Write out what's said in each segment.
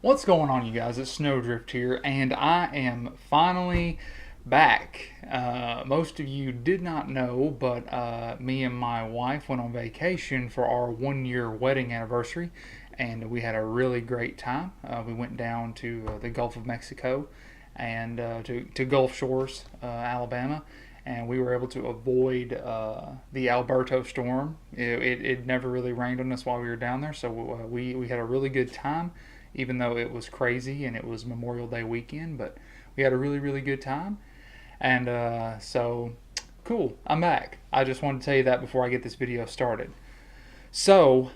What's going on, you guys? It's SnowDrift here, and I am finally back. Most of you did not know, but me and my wife went on vacation for our 1 year wedding anniversary, and we had a really great time. We went down to the Gulf of Mexico and to Gulf Shores, Alabama, and we were able to avoid the Alberto storm. It never really rained on us while we were down there, so we had a really good time, even though it was crazy and it was Memorial Day weekend. But we had a really good time, and so cool. I'm back. I just wanted to tell you that before I get this video started. So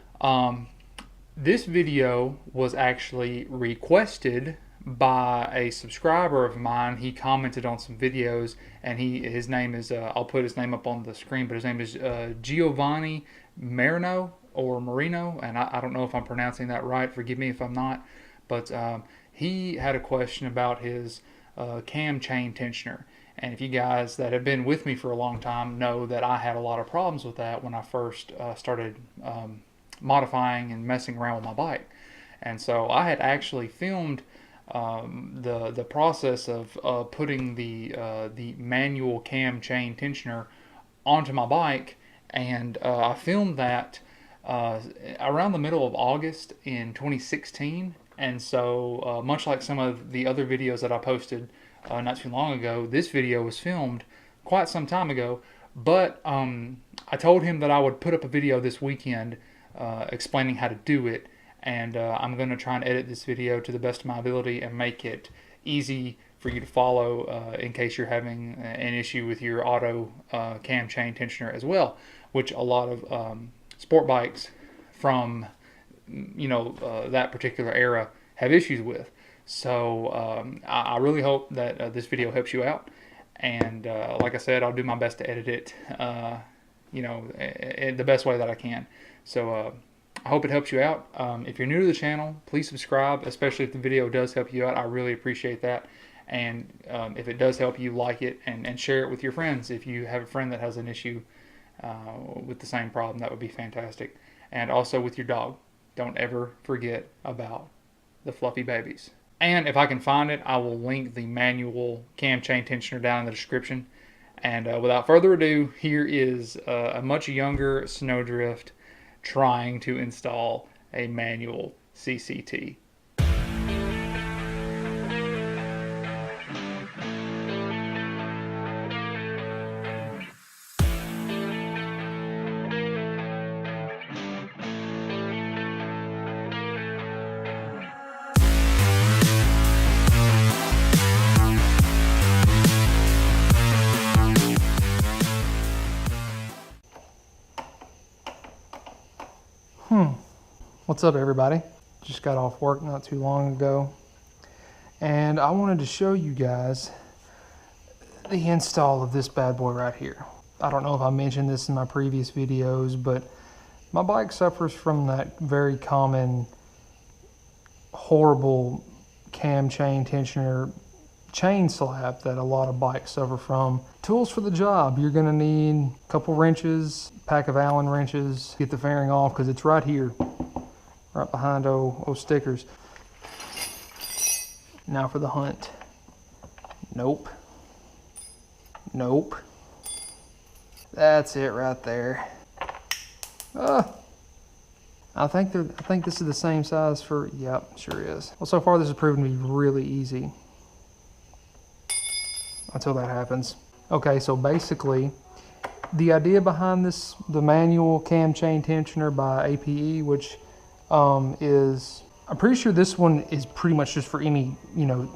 this video was actually requested by a subscriber of mine. He commented on some videos, and his name is I'll put his name up on the screen, but his name is Giovanni Marino or Marino, and I don't know if I'm pronouncing that right. Forgive me if I'm not, but he had a question about his cam chain tensioner. And if you guys that have been with me for a long time know that I had a lot of problems with that when I first started modifying and messing around with my bike. And so I had actually filmed the process of putting the manual cam chain tensioner onto my bike, and I filmed that around the middle of August in 2016. And so much like some of the other videos that I posted not too long ago, this video was filmed quite some time ago, but I told him that I would put up a video this weekend explaining how to do it. And I'm going to try and edit this video to the best of my ability and make it easy for you to follow in case you're having an issue with your auto cam chain tensioner as well, which a lot of sport bikes from that particular era have issues with. So I really hope that this video helps you out. And like I said, I'll do my best to edit it in the best way that I can. So I hope it helps you out. If you're new to the channel, please subscribe, especially if the video does help you out. I really appreciate that. And if it does help you, like it and share it with your friends. If you have a friend that has an issue with the same problem, that would be fantastic. And also with your dog. Don't ever forget about the fluffy babies. And if I can find it, I will link the manual cam chain tensioner down in the description. And without further ado, here is a much younger SnowDrift trying to install a manual CCT. What's up, everybody? Just got off work not too long ago, and I wanted to show you guys the install of this bad boy right here. I don't know if I mentioned this in my previous videos, but my bike suffers from that very common horrible cam chain tensioner chain slap that a lot of bikes suffer from. Tools for the job: you're going to need a couple wrenches, pack of Allen wrenches, get the fairing off because it's right here, right behind old stickers. Now for the hunt. Nope. That's it right there. I think this is the same size for, yep, sure is. Well, so far this has proven to be really easy until that happens. Okay, so basically the idea behind this, the manual cam chain tensioner by APE, which is, I'm pretty sure this one is pretty much just for any,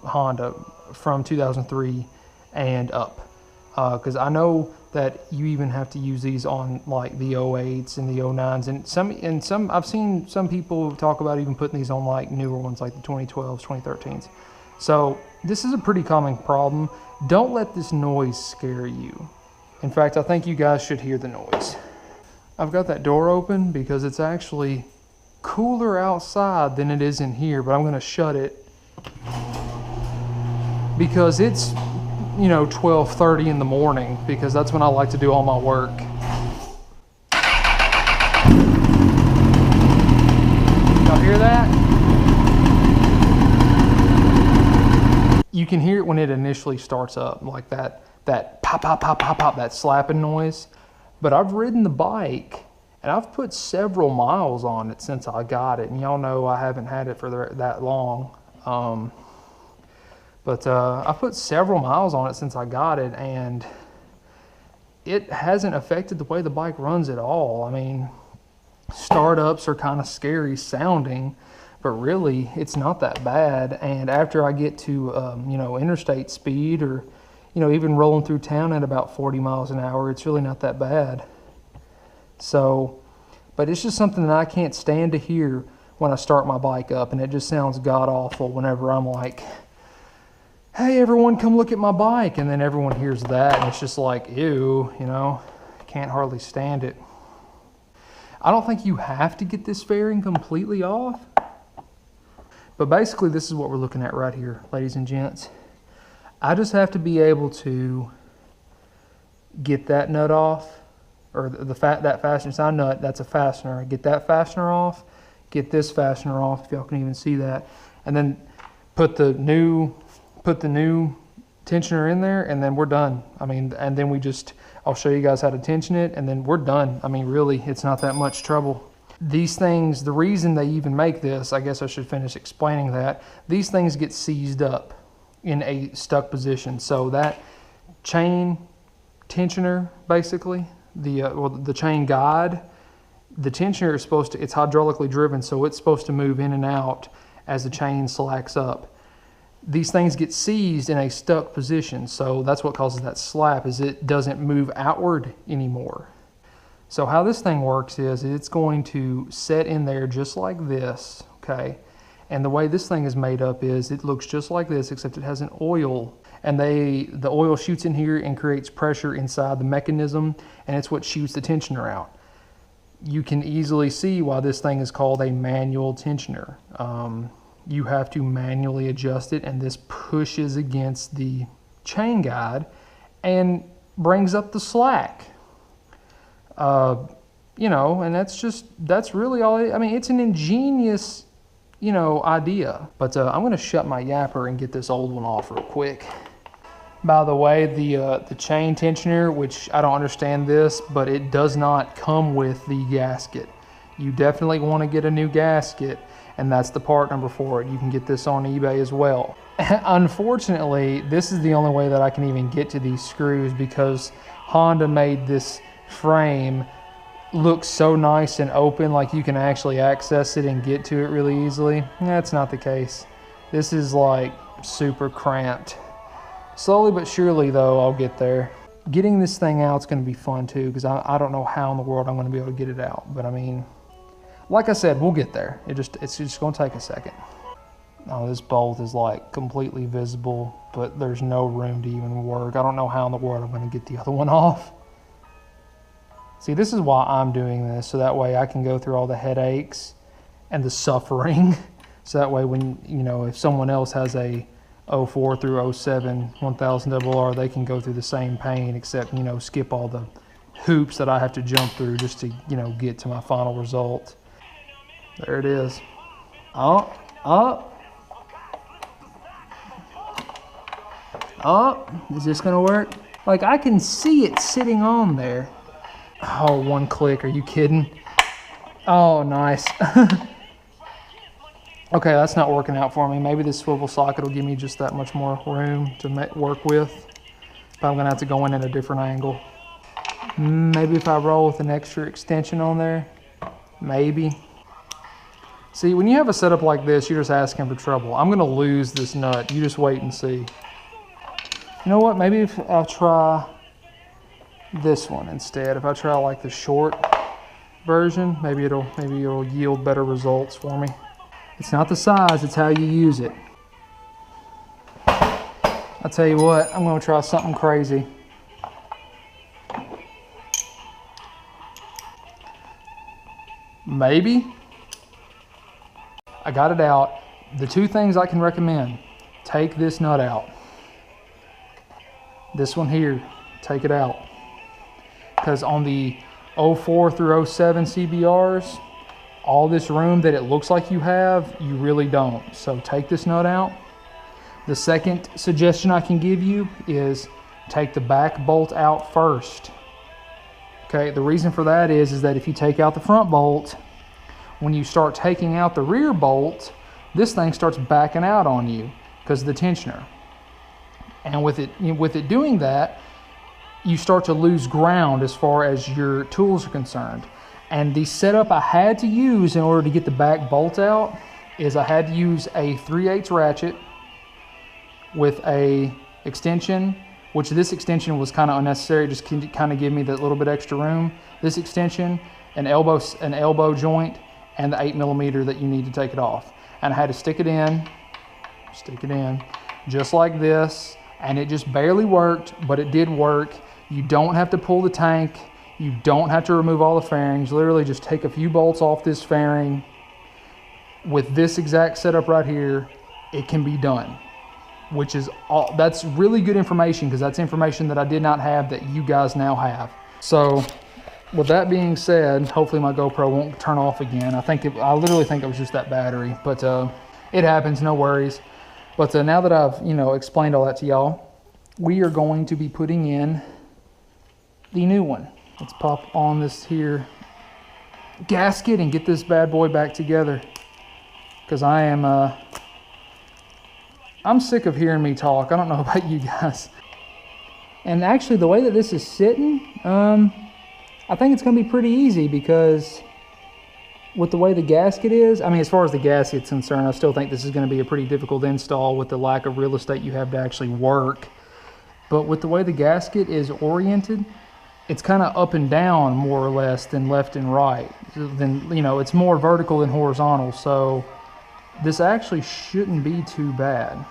Honda from 2003 and up. Because I know that you even have to use these on like the 08s and the 09s, and some I've seen some people talk about even putting these on like newer ones like the 2012s, 2013s. So this is a pretty common problem. Don't let this noise scare you. In fact, I think you guys should hear the noise. I've got that door open because it's actually cooler outside than it is in here, but I'm going to shut it because it's 12:30 in the morning, because that's when I like to do all my work. Y'all hear that? can hear it when it initially starts up, like that pop, pop, pop, pop, pop, that slapping noise. But I've ridden the bike and I've put several miles on it since I got it. And y'all know I haven't had it for that long. But I put several miles on it since I got it, and it hasn't affected the way the bike runs at all. I mean, startups are kind of scary sounding, but really it's not that bad. And after I get to interstate speed, or even rolling through town at about 40 miles an hour, it's really not that bad. So, but it's just something that I can't stand to hear when I start my bike up, and it just sounds god awful whenever I'm like, hey everyone, come look at my bike, and then everyone hears that and it's just like, ew, can't hardly stand it. I don't think you have to get this fairing completely off, but basically this is what we're looking at right here, ladies and gents. I just have to be able to get that nut off, or that fastener. It's not a nut, that's a fastener. Get that fastener off, get this fastener off, if y'all can even see that, and then put the new tensioner in there, and then we're done. I mean, and then I'll show you guys how to tension it, and then we're done. I mean, really, it's not that much trouble. These things, the reason they even make this, I guess I should finish explaining that, these things get seized up in a stuck position. So that chain tensioner, basically, the chain guide, the tensioner is it's hydraulically driven, so it's supposed to move in and out as the chain slacks up. These things get seized in a stuck position, so that's what causes that slap, is it doesn't move outward anymore. So how this thing works is it's going to set in there just like this, okay? And the way this thing is made up is it looks just like this, except it has an oil, and the oil shoots in here and creates pressure inside the mechanism, and it's what shoots the tensioner out. You can easily see why this thing is called a manual tensioner. You have to manually adjust it, and this pushes against the chain guide and brings up the slack. And that's really all. I mean, it's an ingenious, idea. But I'm going to shut my yapper and get this old one off real quick. By the way, the chain tensioner, which I don't understand this, but it does not come with the gasket. You definitely want to get a new gasket, and that's the part number for it. You can get this on eBay as well. Unfortunately, this is the only way that I can even get to these screws, because Honda made this frame look so nice and open, like you can actually access it and get to it really easily. That's not the case. This is like super cramped. Slowly but surely though, I'll get there. Getting this thing out is going to be fun too, because I don't know how in the world I'm going to be able to get it out. But I mean, like I said, we'll get there. It's just going to take a second. Oh, this bolt is like completely visible, but there's no room to even work. I don't know how in the world I'm going to get the other one off. See, this is why I'm doing this, so that way I can go through all the headaches and the suffering. So that way when, if someone else has a 04 through 07 1000RR, they can go through the same pain, except, skip all the hoops that I have to jump through just to, get to my final result. There it is. Oh, is this gonna work? Like, I can see it sitting on there. Oh, one click, are you kidding? Oh, nice. Okay, that's not working out for me. Maybe this swivel socket will give me just that much more room to work with. But I'm gonna have to go in at a different angle. Maybe if I roll with an extra extension on there, maybe. See, when you have a setup like this, you're just asking for trouble. I'm gonna lose this nut. You just wait and see. You know what? Maybe if I try this one instead. If I try like the short version, maybe it'll yield better results for me. It's not the size, it's how you use it. I'll tell you what, I'm gonna try something crazy. Maybe. I got it out. The two things I can recommend: take this nut out. This one here, take it out. Because on the 04 through 07 CBRs, all this room that it looks like you have, you really don't. So take this nut out. The second suggestion I can give you is take the back bolt out first. Okay, the reason for that is that if you take out the front bolt, when you start taking out the rear bolt, this thing starts backing out on you because of the tensioner. And with it doing that, you start to lose ground as far as your tools are concerned. And the setup I had to use in order to get the back bolt out is I had to use a 3/8 ratchet with a extension, which this extension was kind of unnecessary, just kind of give me that little bit extra room. This extension, an elbow joint, and the 8mm that you need to take it off. And I had to stick it in, just like this, and it just barely worked, but it did work. You don't have to pull the tank. You don't have to remove all the fairings. Literally just take a few bolts off this fairing. With this exact setup right here, it can be done, which is all. That's really good information because that's information that I did not have that you guys now have. So with that being said, hopefully my GoPro won't turn off again. I literally think it was just that battery, but it happens, no worries. But now that I've explained all that to y'all, we are going to be putting in the new one. Let's pop on this here gasket and get this bad boy back together, because I'm sick of hearing me talk. I don't know about you guys. And actually, the way that this is sitting, I think it's going to be pretty easy, because with the way the gasket is, I mean, as far as the gasket's concerned, I still think this is going to be a pretty difficult install with the lack of real estate you have to actually work. But with the way the gasket is oriented, it's kind of up and down more or less than left and right. Then, it's more vertical than horizontal. So this actually shouldn't be too bad.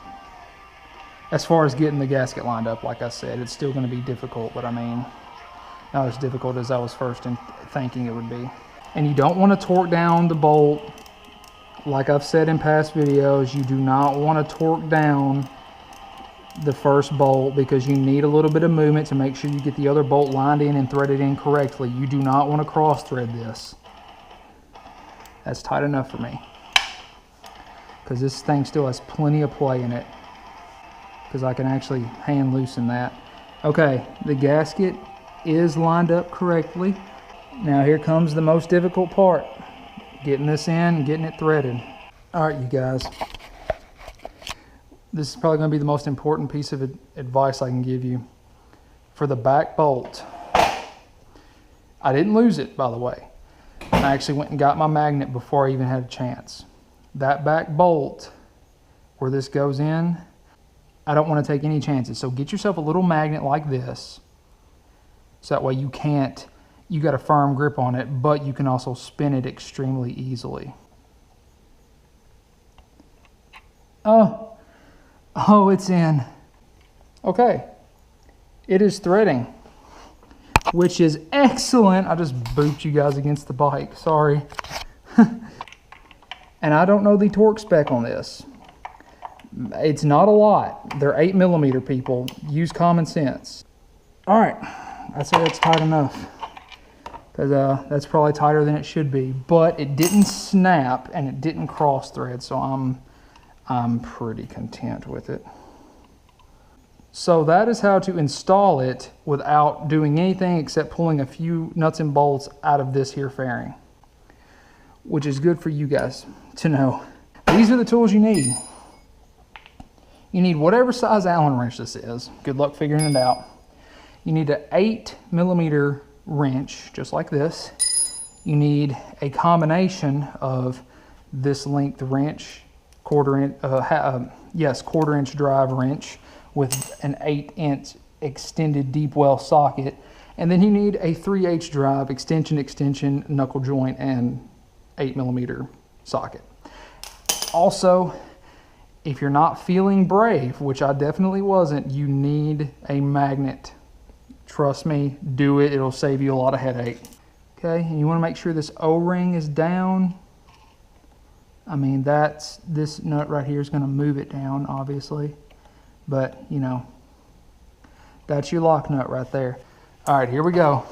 As far as getting the gasket lined up, like I said, it's still going to be difficult, but I mean, not as difficult as I was first thinking it would be. And you don't want to torque down the bolt. Like I've said in past videos, you do not want to torque down the first bolt, because you need a little bit of movement to make sure you get the other bolt lined in and threaded in correctly. You do not want to cross thread this. That's tight enough for me, because this thing still has plenty of play in it, because I can actually hand loosen that. Okay, the gasket is lined up correctly. Now here comes the most difficult part, getting this in and getting it threaded. All right, you guys, this is probably going to be the most important piece of advice I can give you. For the back bolt, I didn't lose it, by the way. I actually went and got my magnet before I even had a chance. That back bolt, where this goes in, I don't want to take any chances. So get yourself a little magnet like this, so that way you got a firm grip on it, but you can also spin it extremely easily. Oh, it's in. Okay, it is threading, which is excellent. I just booped you guys against the bike, sorry. And I don't know the torque spec on this. It's not a lot. They're 8mm, people. Use common sense. All right, I'd say that's tight enough, because that's probably tighter than it should be. But it didn't snap and it didn't cross thread, so I'm pretty content with it. So that is how to install it without doing anything except pulling a few nuts and bolts out of this here fairing, which is good for you guys to know. These are the tools you need. You need whatever size Allen wrench this is. Good luck figuring it out. You need an 8mm wrench, just like this. You need a combination of this length wrench, quarter inch drive wrench with an 8-inch extended deep well socket. And then you need a 3/8 drive extension, knuckle joint, and 8mm socket. Also, if you're not feeling brave, which I definitely wasn't, you need a magnet. Trust me, do it. It'll save you a lot of headache. Okay, and you want to make sure this O-ring is down. I mean, this nut right here is going to move it down, obviously. But, that's your lock nut right there. All right, here we go.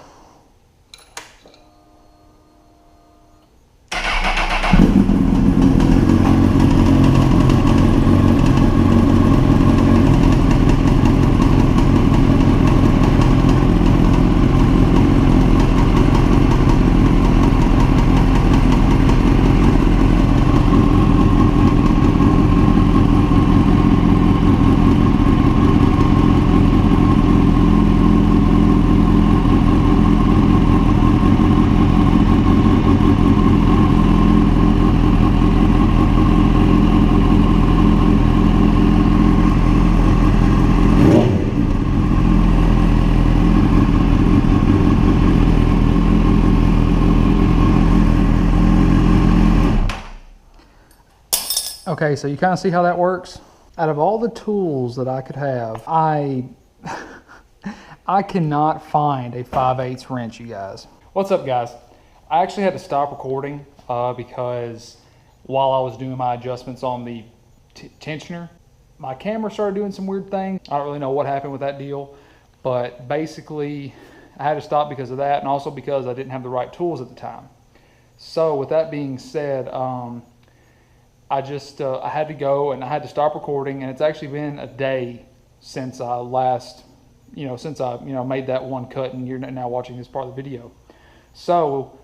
Okay, so you kind of see how that works? Out of all the tools that I could have, I cannot find a 5/8 wrench, you guys. What's up, guys? I actually had to stop recording because while I was doing my adjustments on the tensioner, my camera started doing some weird things. I don't really know what happened with that deal, but basically I had to stop because of that, and also because I didn't have the right tools at the time. So with that being said, I had to go and I had to stop recording, and it's actually been a day since I last, made that one cut, and you're now watching this part of the video. So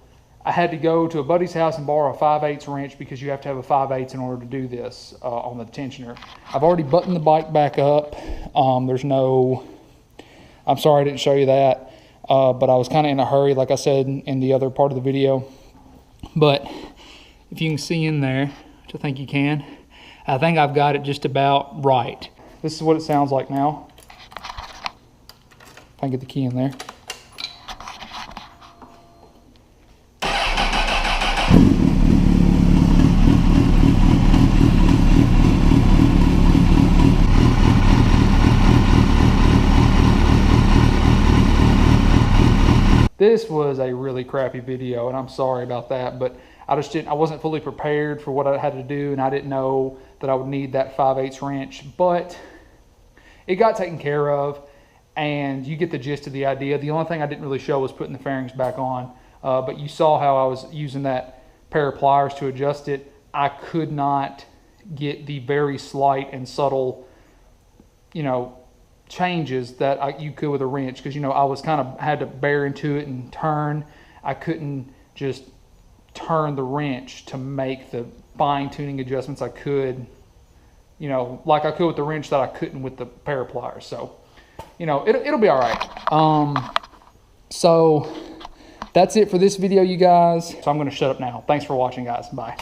I had to go to a buddy's house and borrow a 5/8 wrench because you have to have a 5/8 in order to do this on the tensioner. I've already buttoned the bike back up. I'm sorry I didn't show you that, but I was kind of in a hurry, like I said in the other part of the video. But if you can see in there, which I think you can, I think I've got it just about right. This is what it sounds like now. If I can get the key in there. This was a really crappy video, and I'm sorry about that, but I wasn't fully prepared for what I had to do, and I didn't know that I would need that 5/8 wrench, but it got taken care of, and you get the gist of the idea. The only thing I didn't really show was putting the fairings back on, but you saw how I was using that pair of pliers to adjust it. I could not get the very slight and subtle, changes that you could with a wrench, because I was had to bear into it and turn. I couldn't just turn the wrench to make the fine-tuning adjustments I could, like I could with the wrench that I couldn't with the pair of pliers. So it'll be all right. So that's it for this video, you guys. So I'm going to shut up now. Thanks for watching, guys. Bye.